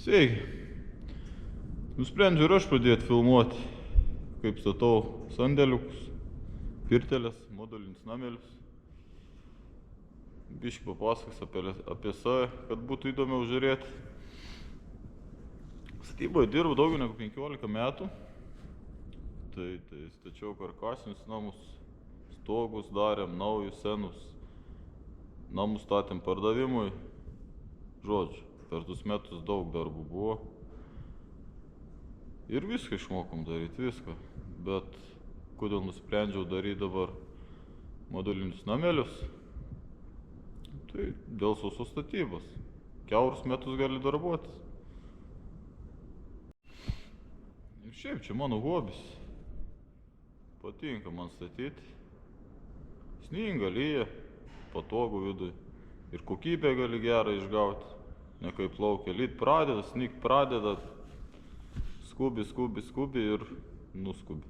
Sveiki. Nusprendžiau ir aš pradėti filmuoti, kaip statau sandėliukus, pirteles, modulinius namelius. Biškį papasakos apie save, kad būtų įdomiau žiūrėti. Statyboje dirbu daugiau negu 15 metų. Tai stačiau karkasinius namus, stogus darėm, naujus, senus. Namus statėm pardavimui. Žodžiu, per tuos metus daug darbų buvo. Ir viską išmokom daryti, viską. Bet kodėl nusprendžiau daryti dabar modulinius namelius? Tai dėl sausos statybos. Kiaurus metus gali darbuotis. Ir šiaip čia mano hobis. Patinka man statyti. Sninga, lyja, patogu viduj. Ir kokybę gali gerą išgauti. Ne kaip plaukia. Lyt pradeda, snygt pradeda. Skubi ir nuskubi.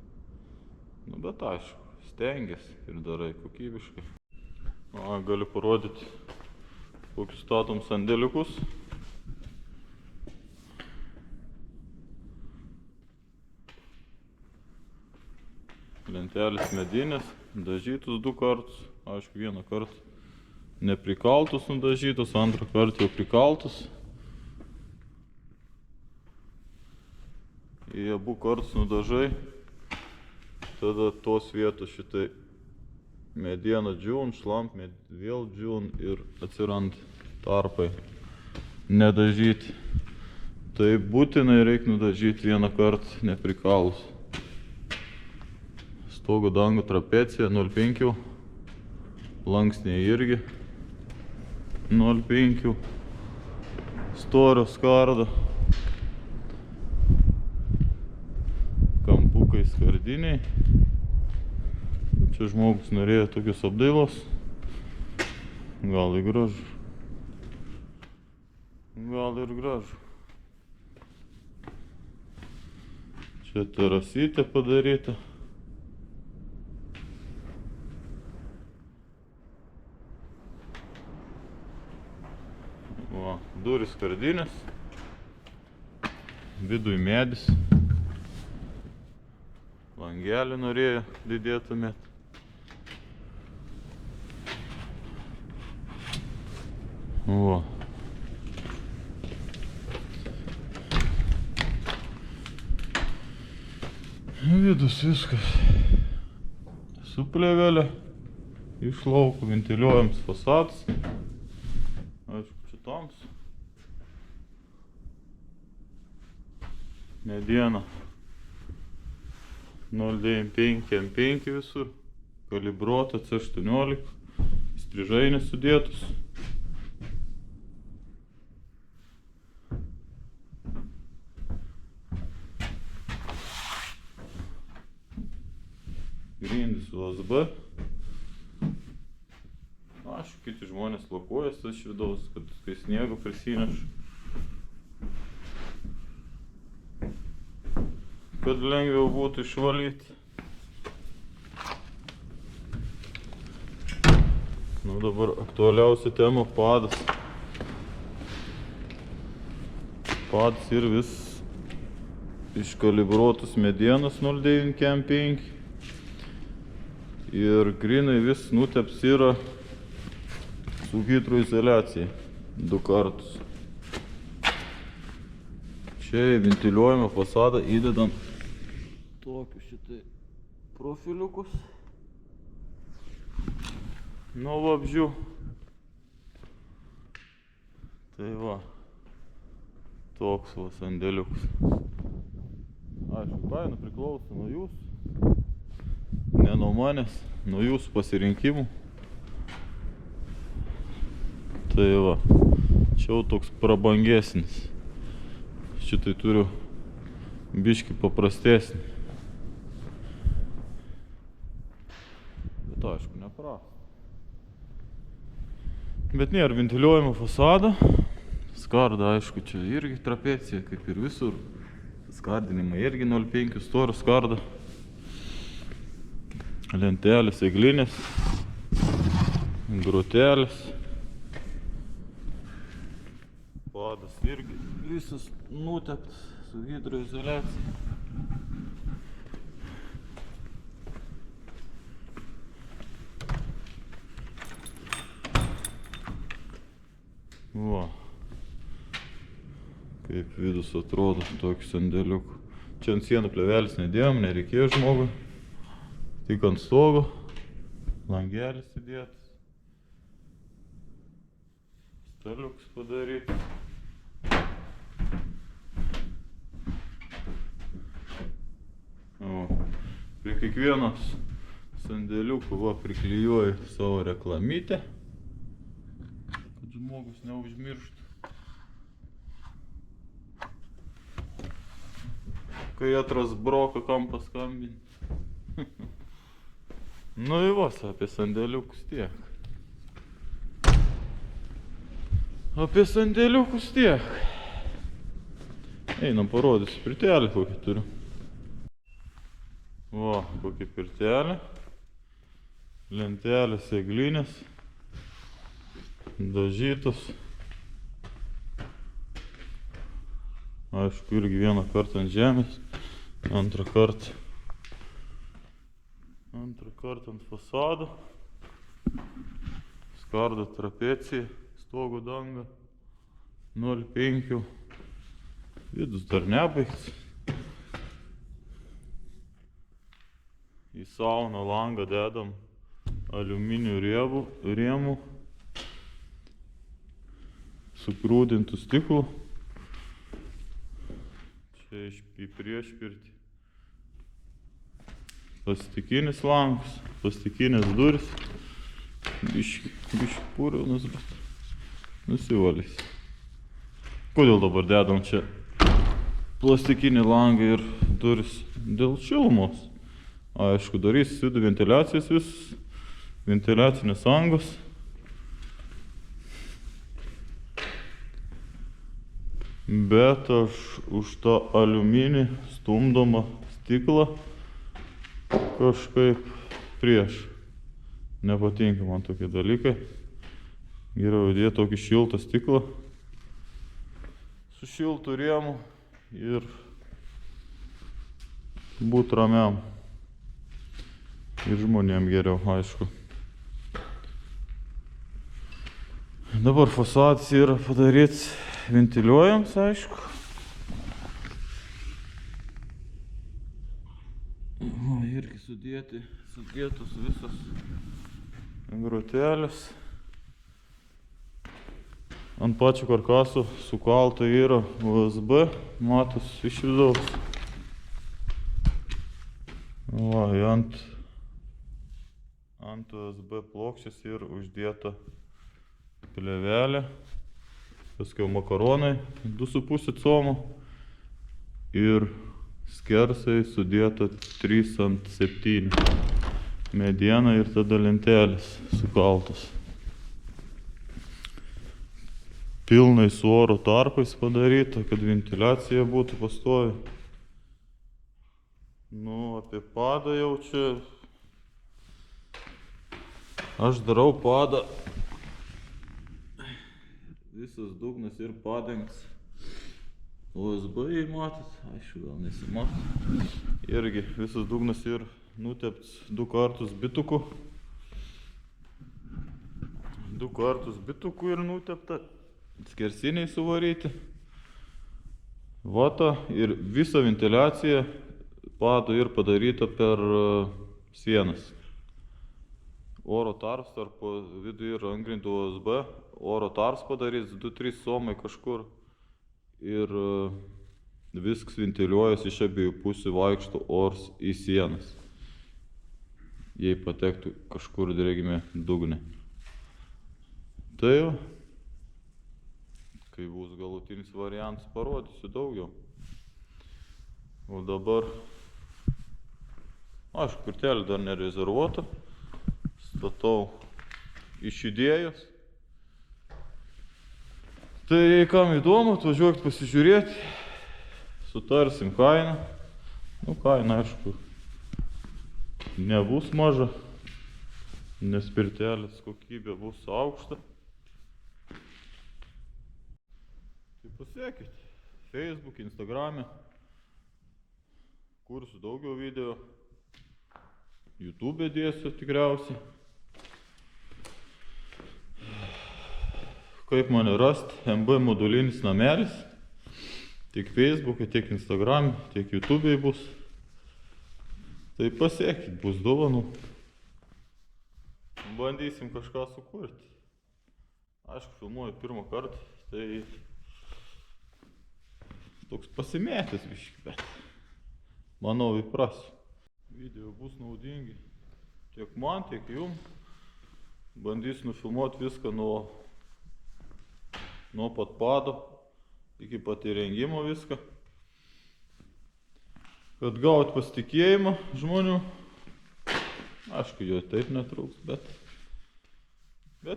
Bet aišku, stengiasi ir darai kokybiškai. Galiu parodyti, kokius statom sandėliukus. Lentelės medinės, dažytus 2 kartus. Aišku, vieną kartą neprikaltus nudažytus, antrą kartą jau prikaltus. Į abu kartus nudažai, tada tos vietos šitai mediena džiūn, šlamp vėl džiūn ir atsiranda tarpai nedažyti. Tai būtinai reikia nudažyti vieną kartą neprikalus. Stogo dangų trapecija 0,5, lanksniai irgi 0,5, storio skarda, kampukai skardiniai. Čia žmogus norėjo tokius apdailos, gal ir gražu. Čia terasytė padaryta. Durys skardinės, viduj medis, langelį norėjo didėtumėt. Vidus viskas su plėvelė, iš lauko ventiliuojams fasadas. Aišku, čia tamsu. Mediena 0,95 ant 5 visur, kalibruota C18, strižainės sudėtus. Grindys USB. Aišku, kiti žmonės lakuojas iš vidaus, kad kai sniego prisineš. Kad lengviau būtų išvalyti. Dabar aktualiausia tema – padas. Padas ir vis iškalibruotus medienas 0,95. Ir grinai vis nuteps yra su hidroizoliacija 2 kartus. Čia į ventiliuojamą fasadą įdedam tokius šitai profiliukus nuo vabzdžių. Tai va, toks va sandėliukas. Aišku, kaina priklauso nuo jūsų, ne nuo manęs, nuo jūsų pasirinkimų. Tai va, čia jau toks prabangesnis. Šitai turiu biškį paprastesnį. Bet aišku, neprastas. Bet nėra ventiliuojama fasada. Skarda, aišku, čia irgi trapecija, kaip ir visur. Skardinimai irgi 0,5 storio skarda. Lentelės, eglinės, grotelės. Padas irgi visas nuteptas su hidroizoliacija. Va. Kaip vidus atrodo, tokį sandėliukų. Čia ant sienų plėvelis nedėjom, nereikėjo žmogui. Tik ant stogo. Langelis įdėtas. Staliuks padaryti. O, prie kiekvienos sandėliukų va priklijuoju savo reklamytę, kad žmogus neužmirštų. Kai atras broką, kam paskambinti. Nu į vos, apie sandėliukus tiek. Apie sandėliukus tiek. Einam parodysiu pirtelį, kokį turiu. Va, kokį pirtelį. Lentelės, eglinės. Dažytos. Aišku, irgi vieną kartą ant žemės, antrą kartą ant fasado. Skardo trapecija, stogo danga, 0,5. Vidus dar nebaigts. Į sauną langą dedam aliumininių rėmų su grūdintų stiklu. Čia į priešpirtį. Plastikinis langas, plastikinės duris. Biški purvinas, bet nusivalys. Kodėl dabar dedam čia plastikinį langą ir duris? Dėl šilumos. Aišku, darys vidų ventiliacijas visus, ventiliacinės angos. Bet aš už tą aliuminį stumdomą stiklą kažkaip prieš. Nepatinka man tokie dalykai. Geriau įdėti tokį šiltą stiklą su šiltu rėmu ir būt ramiam. Ir žmonėm geriau, aišku. Dabar fasadas yra padaryts ventiliuojams, aišku. O, irgi sudėtos visas grotelės. Ant pačio karkaso sukalta yra USB, matos iš vidaus. Va, ant USB plokštės ir uždėta plėvelė. Paskiau makaronai 2,5 como ir skersai sudėta 3x7 mediena ir tada lentelės sukaltos. Pilnai su oro tarpais padaryta, kad ventiliacija būtų pastovi. Nu, apie padą jau čia. Aš darau padą. Visas dugnas ir padengtas USB, matot, aišku, gal nesimatot. Irgi visas dugnas ir nuteptas 2 kartus bituku. 2 kartus bituku ir nutepta. Skersiniai suvaryti. Vata ir visa ventiliacija pado ir padaryta per sienas. Oro tarps tarp vidų ir angrindų USB. Oro tarps padarys 2-3 somai kažkur. Ir viskas ventiliuojas iš abiejų pusių, vaikšto ors į sienas. Jei patektų kažkur drėgmė dugne. Tai jau. Kai bus galutinis variantas, parodysiu daugiau. O dabar, aišku, pirtelė dar nerezervuota. Statau iš idėjos. Tai kam įdomu, atvažiuokit pasižiūrėti. Sutarsim kainą. Nu, kaina, aišku, nebus maža, nes pirtelės kokybė bus aukšta. Tai pasiekit. Facebook, Instagram'e. Kursiu daugiau video. YouTube dėsiu tikriausiai. Kaip mane rast? MB modulinis namelis. Tiek Facebook'e, tiek Instagram'e, tiek YouTube'e bus. Tai pasiekit, bus dovanų. Bandysim kažką sukurti. Aišku, filmuoju pirmą kartą, tai toks pasimėtis biškį, bet manau įprasiu. Video bus naudingi tiek man, tiek jum. Bandysiu nufilmuoti viską nuo pat pado iki pat įrengimo viską. Kad gaut pasitikėjimą žmonių. Aišku, jo taip netrūks, bet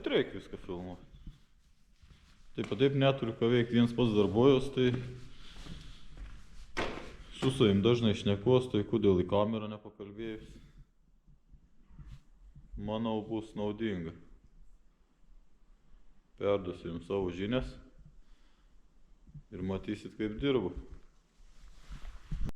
reikia viską filmuoti. Taip neturiu ką veikti, viens pats darbuojos, tai su savim dažnai šnekuos, tai kodėl į kamerą nepakalbėjus. Manau, bus naudinga. Perduosiu jums savo žinias ir matysit, kaip dirbu.